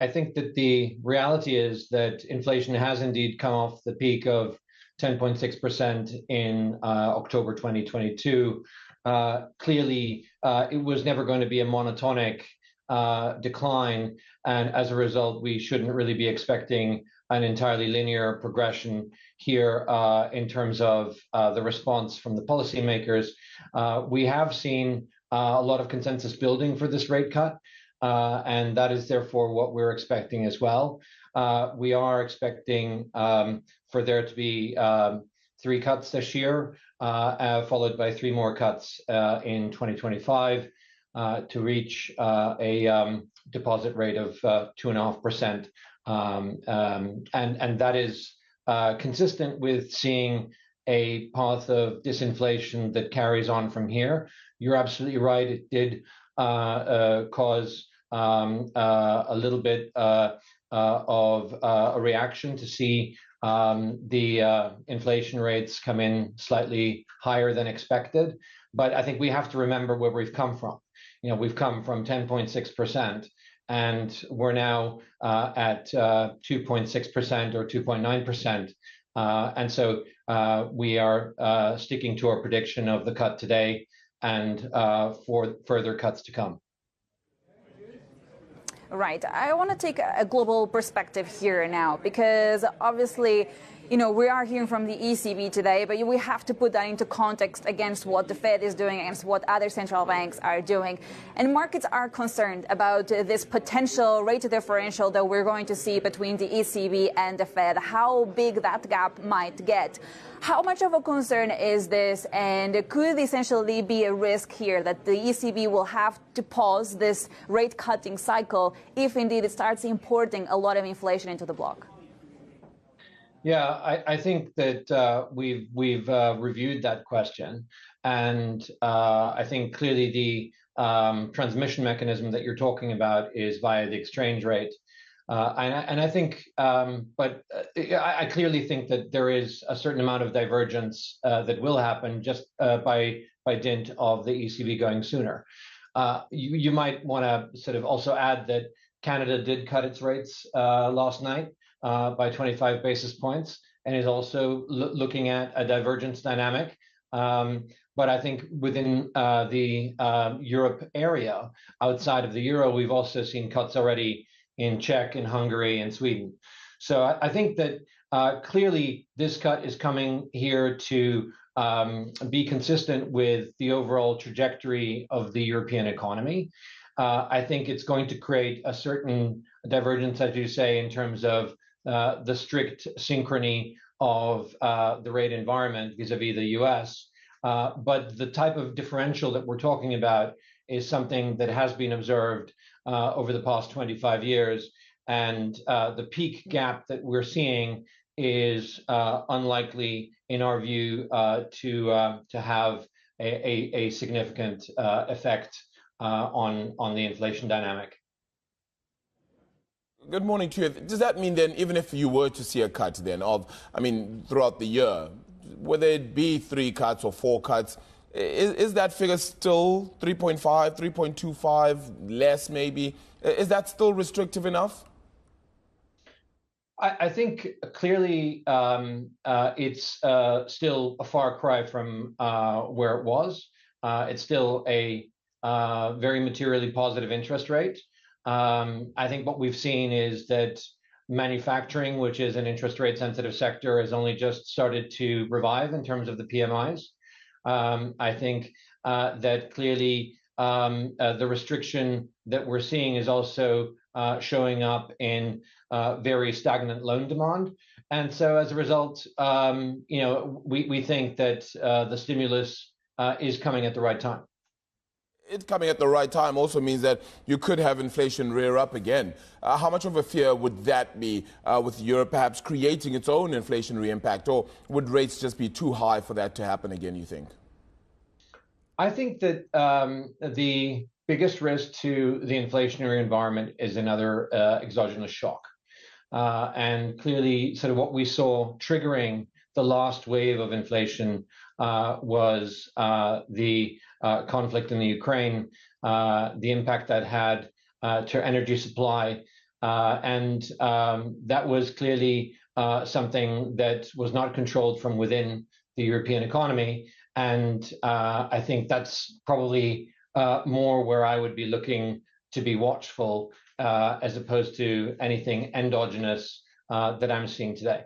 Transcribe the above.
I think that the reality is that inflation has indeed come off the peak of 10.6% in October 2022. Clearly, it was never going to be a monotonic decline, and as a result, we shouldn't really be expecting an entirely linear progression here in terms of the response from the policymakers. We have seen a lot of consensus building for this rate cut, and that is therefore what we're expecting as well. We are expecting for there to be 3 cuts this year, followed by 3 more cuts in 2025 to reach a deposit rate of 2.5%. And that is consistent with seeing a path of disinflation that carries on from here. You're absolutely right. It did cause a little bit of a reaction to see the inflation rates come in slightly higher than expected. But I think we have to remember where we've come from. You know, we've come from 10.6%, and we're now at 2.6% or 2.9%. And so we are sticking to our prediction of the cut today and for further cuts to come. Right. I want to take a global perspective here now, because obviously, you know, we are hearing from the ECB today, but we have to put that into context against what the Fed is doing, against what other central banks are doing. And markets are concerned about this potential rate differential that we're going to see between the ECB and the Fed, how big that gap might get. How much of a concern is this, and could essentially be a risk here that the ECB will have to pause this rate cutting cycle if indeed it starts importing a lot of inflation into the bloc? Yeah, I think that we've reviewed that question, and I think clearly the transmission mechanism that you're talking about is via the exchange rate. And I think, but I clearly think that there is a certain amount of divergence that will happen just by dint of the ECB going sooner. You might want to sort of also add that Canada did cut its rates last night by 25 basis points and is also looking at a divergence dynamic. But I think within the Europe area, outside of the euro, we've also seen cuts already in Czech, in Hungary, and Sweden. So I think that clearly this cut is coming here to be consistent with the overall trajectory of the European economy. I think it's going to create a certain divergence, as you say, in terms of the strict synchrony of the rate environment vis-a-vis the US. But the type of differential that we're talking about is something that has been observed over the past 25 years. And the peak gap that we're seeing is unlikely, in our view, to have a significant effect on the inflation dynamic. Good morning to you. Does that mean then, even if you were to see a cut then throughout the year, whether it be 3 cuts or 4 cuts, is that figure still 3.5, 3.25, less maybe? Is that still restrictive enough? I think clearly it's still a far cry from where it was. It's still a very materially positive interest rate. I think what we've seen is that manufacturing, which is an interest rate sensitive sector, has only just started to revive in terms of the PMIs. I think that clearly the restriction that we're seeing is also showing up in very stagnant loan demand. And so as a result, we think that the stimulus is coming at the right time. It's coming at the right time also means that you could have inflation rear up again. How much of a fear would that be with Europe perhaps creating its own inflationary impact, or would rates just be too high for that to happen again, you think? I think that the biggest risk to the inflationary environment is another exogenous shock. And clearly, sort of what we saw triggering the last wave of inflation was the conflict in the Ukraine, the impact that had to energy supply, That was clearly something that was not controlled from within the European economy. And I think that's probably more where I would be looking to be watchful as opposed to anything endogenous that I'm seeing today.